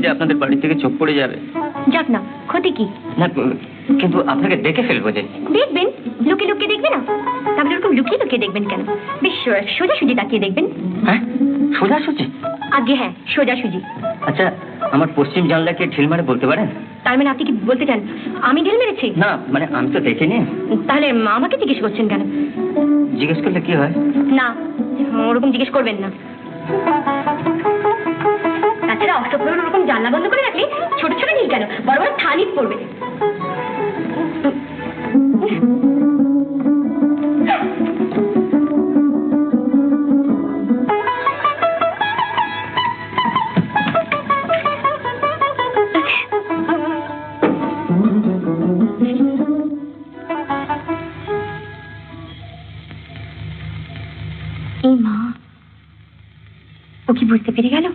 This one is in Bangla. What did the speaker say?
যে আপনাদের বাড়ি থেকে চোখ পড়ে যাবে। যাক না, ক্ষতি কি? না কিন্তু আপনাকে দেখে ফেলবো যে। দেখবেন, লুকিয়ে লুকিয়ে দেখবে না? তাহলে ওরকম লুকিয়ে লুকিয়ে দেখবেন কেন? বেশ সোজাসুজি তাকিয়ে দেখবেন। হ্যাঁ, সোজাসুজি? আগে হ্যাঁ, সোজাসুজি। আচ্ছা, আমার পশ্চিম জানলাকে ঢিল মারে বলতে পারেন? তার মানে আপনি কি বলতে চান আমি ঢিল মেরেছি? না মানে আমি তো দেখিনি। তাহলে আমাকে জিজ্ঞেস করছেন কেন? জিজ্ঞেস করলে কি হয়? না, ওরকম জিজ্ঞেস করবেন না। তাছাড়া অষ্টপ্রহর ওরকম জানলা বন্ধ করে রাখলে ছোট ছোট ঢিল কেন, বড় বড় থানিত পড়বে। এই মা, ও কি বুঝতে পেরে গেল?